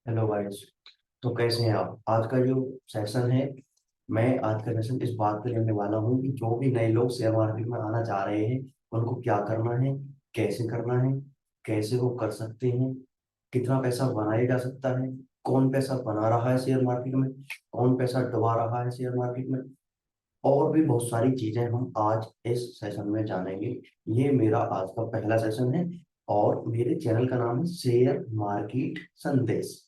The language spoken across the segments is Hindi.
Hello guys. तो कैसे हैं आप? आज का जो सेशन है, मैं आज का सेशन इस बात पे लेने वाला हूँ कि जो भी नए लोग शेयर मार्केट में आना चाह रहे हैं उनको क्या करना है, कैसे करना है, कैसे वो कर सकते हैं, कितना पैसा बनाया जा सकता है, कौन पैसा बना रहा है शेयर मार्केट में, कौन पैसा डुबा रहा है शेयर मार्केट में, और भी बहुत सारी चीजें हम आज इस सेशन में जानेंगे। ये मेरा आज का पहला सेशन है और मेरे चैनल का नाम है शेयर मार्केट संदेश।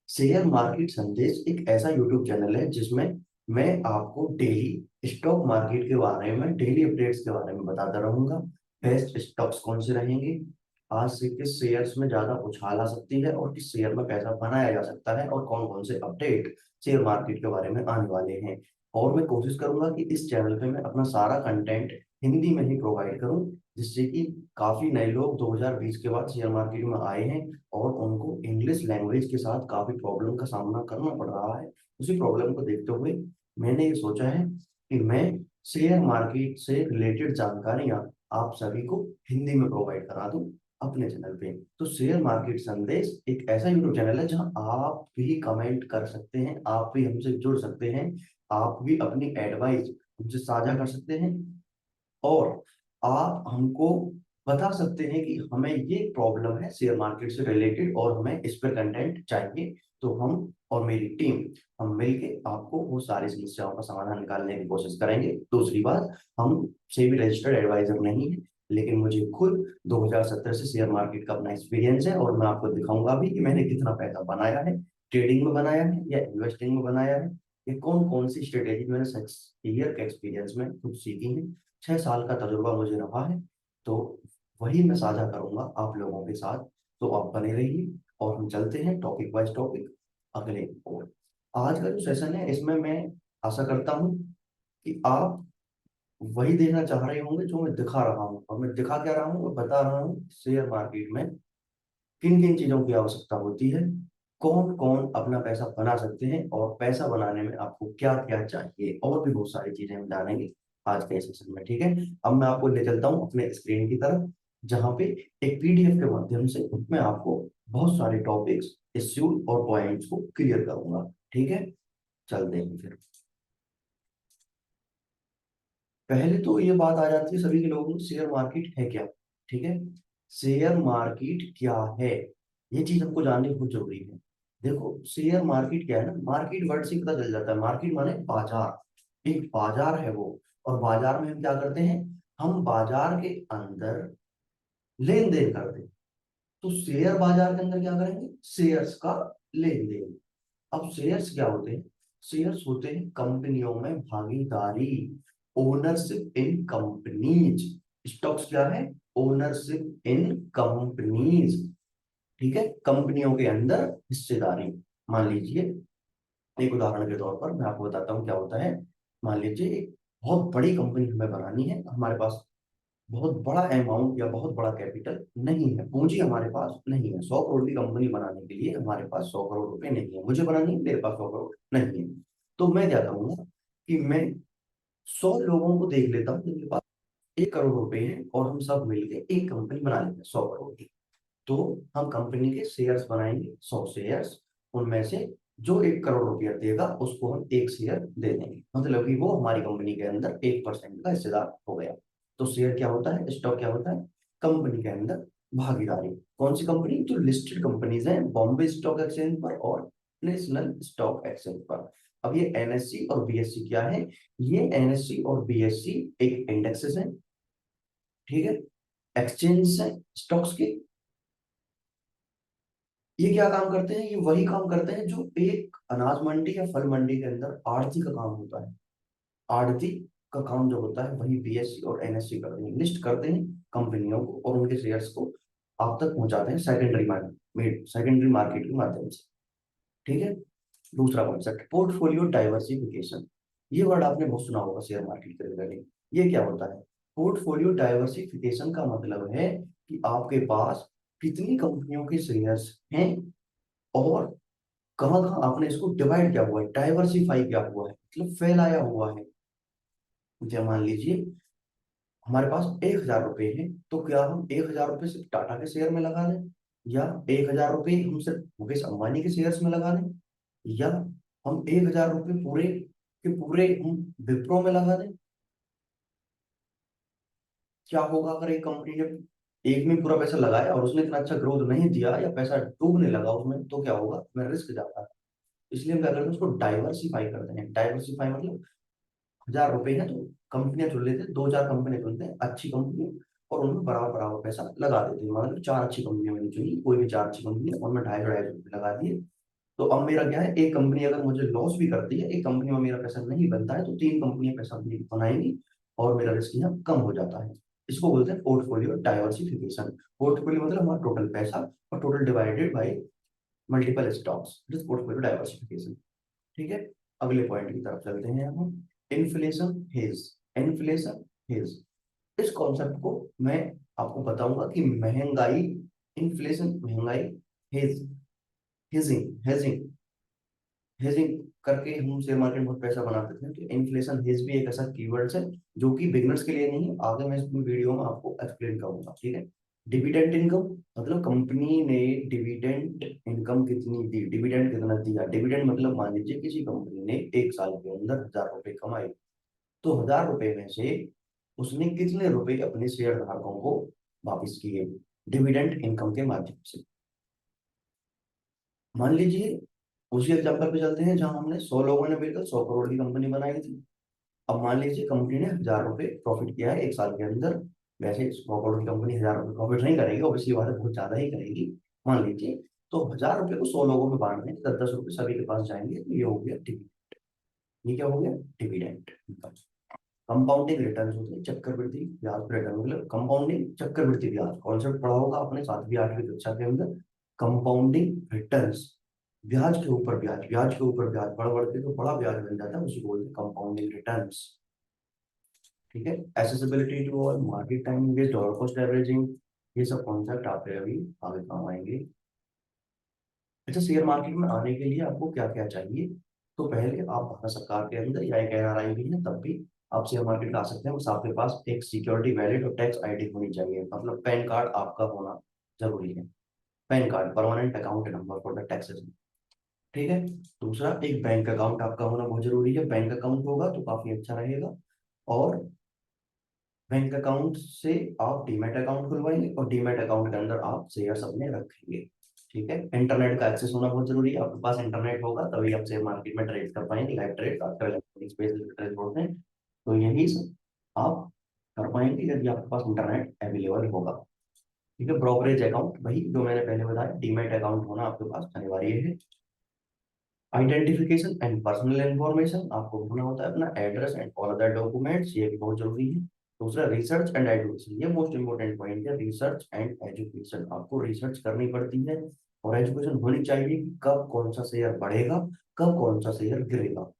शेयर मार्केट संदेश एक ऐसा यूट्यूब चैनल है जिसमें मैं आपको डेली स्टॉक मार्केट के बारे में, डेली अपडेट्स के बारे में बताता रहूंगा। बेस्ट स्टॉक्स कौन से रहेंगे, आज से किस शेयर्स में ज्यादा उछाल आ सकती है और किस शेयर में पैसा बनाया जा सकता है, और कौन कौन से अपडेट शेयर मार्केट के बारे में आने वाले हैं। और मैं कोशिश करूंगा कि इस चैनल पे मैं अपना सारा कंटेंट हिंदी में ही प्रोवाइड करूं, जिससे कि काफी नए लोग 2020 के बाद शेयर मार्केट में आए हैं और उनको इंग्लिश लैंग्वेज के साथ काफी प्रॉब्लम का सामना करना पड़ रहा है। उसी प्रॉब्लम को देखते हुए मैंने ये सोचा है कि मैं शेयर मार्केट से रिलेटेड जानकारियां आप सभी को हिंदी में प्रोवाइड करा दूं अपने चैनल पे। तो शेयर मार्केट संदेश एक ऐसा यूट्यूब चैनल है जहां आप भी कमेंट कर सकते हैं, आप भी हमसे जुड़ सकते हैं, आप भी अपनी एडवाइस हमसे साझा कर सकते हैं, और आप हमको बता सकते हैं कि हमें ये प्रॉब्लम है शेयर मार्केट से रिलेटेड और हमें इस पर कंटेंट चाहिए। तो हम और मेरी टीम, हम मिलके आपको वो सारी समस्याओं का समाधान निकालने की कोशिश करेंगे। दूसरी बात, हम सेबी रजिस्टर्ड एडवाइजर नहीं है, लेकिन मुझे खुद 2017 से शेयर मार्केट का अपना एक्सपीरियंस है और मैं आपको दिखाऊंगा भी कि मैंने कितना पैसा बनाया है, ट्रेडिंग में बनाया है या इन्वेस्टिंग में बनाया है, ये कौन कौन सी स्ट्रेटेजी मैंने 6 ईयर के एक्सपीरियंस में खुद सीखी है, 6 साल का तजुर्बा मुझे रहा है। तो वही मैं साझा करूंगा आप लोगों के साथ। तो आप बने रहिए और हम चलते हैं टॉपिक वाइज टॉपिक अगले और आज का जो सेशन है इसमें मैं आशा करता हूं कि आप वही देखना चाह रहे होंगे जो मैं दिखा रहा हूँ। और मैं दिखा क्या रहा हूँ, मैं बता रहा हूँ शेयर मार्केट में किन किन चीजों की आवश्यकता होती है, कौन कौन अपना पैसा बना सकते हैं, और पैसा बनाने में आपको क्या क्या चाहिए, और भी बहुत सारी चीजें हम जानेंगे आज के सेशन में। ठीक है, अब मैं आपको ले चलता हूँ अपने स्क्रीन की तरफ, जहाँ पे एक पीडीएफ के माध्यम से मैं आपको बहुत सारे टॉपिक्स, इश्यूज और पॉइंट्स को क्लियर करूंगा। ठीक है, चलते हैं फिर। पहले तो ये बात आ जाती है सभी के लोगों को, शेयर मार्केट है क्या? ठीक है, शेयर मार्केट क्या है, ये चीज हमको जाननी बहुत जरूरी है। देखो शेयर मार्केट क्या है ना, मार्केट वर्ड से ही पता चल जाता है। मार्केट माने बाजार, एक बाजार है वो। और बाजार में हम क्या करते हैं, हम बाजार के अंदर लेन देन करते हैं। तो शेयर बाजार के अंदर क्या करेंगे, शेयर्स का लेन देन। अब शेयर्स क्या होते हैं, शेयर्स होते हैं कंपनियों में भागीदारी, ओनरशिप इन कंपनीज। स्टॉक्स क्या है, ओनरशिप इन कंपनीज। ठीक है, कंपनियों के अंदर हिस्सेदारी। मान लीजिए, एक उदाहरण के तौर पर मैं आपको बताता हूँ क्या होता है। मान लीजिए एक बहुत बड़ी कंपनी हमें बनानी है, हमारे पास बहुत बड़ा अमाउंट या बहुत बड़ा कैपिटल नहीं है, पूंजी हमारे पास नहीं है। 100 करोड़ की कंपनी बनाने के लिए हमारे पास 100 करोड़ रुपए नहीं है, मुझे बनानी है, मेरे पास 100 करोड़ नहीं है। तो मैं क्या करूंगा कि मैं 100 लोगों को देख लेता हूँ जिनके पास 1 करोड़ रुपए है, और हम सब मिलकर एक कंपनी बना लेते हैं 100 करोड़ की। तो हम कंपनी के शेयर्स बनाएंगे, 100 शेयर्स। उनमें से जो 1 करोड़ रुपया देगा उसको हम एक शेयर दे देंगे, मतलब कि वो हमारी कंपनी के अंदर 1% का हिस्सेदार हो गया। तो शेयर क्या होता है, स्टॉक क्या होता है, कंपनी के अंदर भागीदारी। कौन सी कंपनी, जो लिस्टेड कंपनीज हैं बॉम्बे स्टॉक एक्सचेंज पर और नेशनल स्टॉक एक्सचेंज पर। अब ये एनएससी और बीएससी क्या है, ये एनएससी और बीएससी एक इंडेक्सेस है। ठीक है, एक्सचेंज है स्टॉक्स के। ये क्या काम करते हैं, ये वही काम करते हैं जो एक अनाज मंडी या फल मंडी के अंदर आड़ती का काम होता है। आड़ती का काम जो होता है वही बीएससी और एनएससी करते हैं, लिस्ट करते हैं कंपनियों को और उनके शेयर्स को आप तक पहुंचाते हैं सेकेंडरी मार्केट के माध्यम से। ठीक है, दूसरा कॉन्सेप्ट पोर्टफोलियो डाइवर्सिफिकेशन। ये वर्ड आपने बहुत सुना होगा शेयर मार्केट के रिगार्डिंग। ये क्या होता है, पोर्टफोलियो डाइवर्सिफिकेशन का मतलब है कि आपके पास कितनी कंपनियों के शेयर्स हैं और कहाँ कहाँ आपने इसको डिवाइड किया हुआ है, डाइवर्सिफाई किया हुआ है, मतलब फैलाया हुआ है। जब मान लीजिए हमारे पास 1,000 रुपए हैं, तो क्या हम 1,000 रुपए सिर्फ टाटा के शेयर में लगा दें? या 1,000 रुपये हम सिर्फ मुकेश अंबानी के शेयर्स में लगा दें, या हम 1,000 रुपये पूरे के पूरे हम विप्रो में लगा दें। क्या होगा अगर एक कंपनी ने एक में पूरा पैसा लगाया और उसने इतना अच्छा ग्रोथ नहीं दिया या पैसा डूबने लगा उसमें, तो क्या होगा, मेरा रिस्क जाता है। इसलिए हम क्या करते हैं, उसको डाइवर्सिफाई करते हैं। डाइवर्सिफाई मतलब 1,000 रुपए है तो कंपनियां चुन लेते हैं, 2-4 कंपनियां चुनते हैं अच्छी कंपनी, और उनमें बराबर बराबर पैसा लगा देते हैं। मतलब 4 अच्छी कंपनियां मैंने चुनी, कोई भी 4 अच्छी कंपनी, और मैं 250-250 रुपये लगा दिए। तो अब मेरा क्या है, एक कंपनी अगर मुझे लॉस भी करती है, एक कंपनी में मेरा पैसा नहीं बनता है, तो 3 कंपनियां पैसा बनाएंगी और मेरा रिस्क यहाँ कम हो जाता है। इसको बोलते हैं पोर्टफोलियो डाइवर्सिफिकेशन। पोर्टफोलियो मतलब हमारा टोटल पैसा और total divided by multiple stocks, this portfolio diversification. ठीक है, अगले पॉइंट की तरफ चलते हैं हम। Inflation hedge. इन्फ्लेशन हेज, इस कॉन्सेप्ट को मैं आपको बताऊंगा कि महंगाई, इन्फ्लेशन, महंगाई, हेज, हेजिंग, हेजिंग, हेजिंग करके हम शेयर मार्केट में बहुत पैसा बना सकते हैं। तो इन्फ्लेशन हेज भी एक ऐसा कीवर्ड है जो कि बिगनर्स के लिए नहीं, आगे मैं इस वीडियो में आपको एक्सप्लेन करूंगा। ठीक है, डिविडेंड इनकम मतलब कंपनी ने डिविडेंड इनकम कितनी दी, डिविडेंड कितना दिया। डिविडेंड मतलब मान लीजिए किसी कंपनी ने 1 साल के अंदर 1,000 रुपए कमाए, तो 1,000 रुपए में से उसने कितने रुपए अपने शेयर धारकों को वापिस किए डिविडेंड इनकम के माध्यम से। मान लीजिए उसी एग्जांपल पे चलते हैं जहां हमने 100 लोगों ने मिलकर 100 करोड़ की कंपनी बनाई थी। अब मान लीजिए कंपनी ने 1,000 रुपए प्रॉफिट किया है 1 साल के अंदर। वैसे 100 करोड़ की कंपनी 1,000 रुपए प्रॉफिट नहीं करेगी, ऑब्वियसली बात है, बहुत ज्यादा ही करेगी। मान लीजिए तो 1,000 रुपए को 100 लोगों में बांट दें, 10-10 रुपए सभी के पास जाएंगे, तो ये हो गया डिविडेंड। ये क्या हो गया, डिविडेंड। कंपाउंडिंग रिटर्न होते हैं, चक्रवृद्धि ब्याज पर रिटर्न, मतलब कंपाउंडिंग चक्रवृद्धि ब्याज, कॉन्सेप्ट पढ़ा होगा आपने 7वीं 8वीं कक्षा के अंदर। कंपाउंडिंग रिटर्न्स, ब्याज के ऊपर ब्याज, ब्याज के ऊपर ब्याज, बढ़ बढ़ के तो बड़ा ब्याज बन जाता है, उसी बोलते हैं कंपाउंडिंग रिटर्न्स। ठीक है, accessibility to all, market timing based, dollar cost averaging, ये सब कॉन्सेप्ट आपके अभी आगे काम आएंगे। अच्छा, शेयर मार्केट में आने के लिए आपको क्या क्या चाहिए। तो पहले आप भारत सरकार के अंदर या एक एनआरआई भी है तब भी आप शेयर मार्केट में आ सकते हैं। बस आपके पास एक सिक्योरिटी वैलिड और टैक्स आईडी होनी चाहिए, मतलब पैन कार्ड आपका होना जरूरी है। Pan card, permanent account number for the taxes. ठीक है, दूसरा एक बैंक अकाउंट आपका होना बहुत जरूरी है। बैंक अकाउंट होगा तो काफी अच्छा रहेगा। और बैंक अकाउंट से आप डीमैट अकाउंट खुलवाएंगे और डीमैट अकाउंट के अंदर आप शेयर अपने रखेंगे। ठीक है, इंटरनेट का एक्सेस होना बहुत जरूरी है। आपके पास इंटरनेट होगा तभी आप शेयर मार्केट में ट्रेड कर पाएंगे, लाइव ट्रेड, आजकल इलेक्ट्रॉनिक स्पेस ट्रेड बोलते हैं। तो यही सब आप कर पाएंगे यदि आपके पास इंटरनेट अवेलेबल होगा। ठीक है, ब्रोकरेज अकाउंट, वही जो मैंने पहले बताया, डीमैट अकाउंट होना आपके पास अनिवार्य है। आइडेंटिफिकेशन एंड पर्सनल इन्फॉर्मेशन, आपको होना होता है अपना address and all other documents, ये भी बहुत जरूरी है। दूसरा रिसर्च एंड एजुकेशन, ये मोस्ट इंपोर्टेंट पॉइंट है, रिसर्च एंड एजुकेशन। आपको रिसर्च करनी पड़ती है और एजुकेशन होनी चाहिए कि कब कौन सा शेयर बढ़ेगा, कब कौन सा शेयर गिरेगा,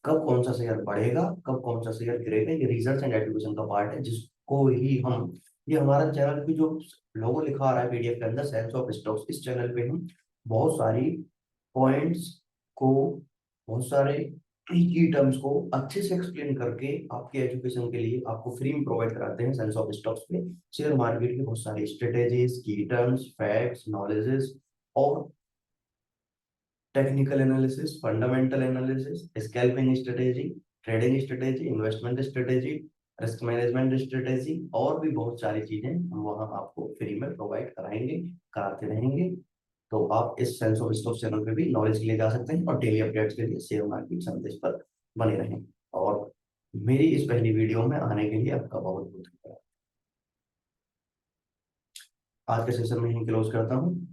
कब कौन सा शेयर बढ़ेगा, कब कौन सा शेयर गिरेगा। ये रिसर्च एंड एजुकेशन का पार्ट है जिसको ही हम, ये हमारा चैनल पे जो लोगो लिखा आ रहा है पीडीएफ के अंदर, सेंस ऑफ स्टॉक्स, इस चैनल पे हम बहुत सारी पॉइंट्स को, बहुत सारे की टर्म्स को अच्छे से एक्सप्लेन करके आपके एजुकेशन के लिए आपको फ्री में प्रोवाइड कराते हैं सेंस ऑफ स्टॉक्स पे। शेयर मार्केट की बहुत सारी स्ट्रेटेजीज, की टर्म्स, फैक्ट्स, नॉलेजेस और technical analysis, fundamental analysis, scalping strategy, trading strategy, investment strategy, risk management strategy, और भी बहुत सारी चीजें हम वहाँ आपको फ्री में प्रोवाइड कराएंगे, कराते रहेंगे। तो आप इस सेंस ऑफ स्टॉक चैनल पे भी नॉलेज के लिए जा सकते हैं और डेली अपडेट्स के लिए शेयर मार्केट संदेश पर बने रहें। और मेरी इस पहली वीडियो में आने के लिए आपका बहुत बहुत धन्यवाद। आज के सेशन में ही क्लोज करता हूँ।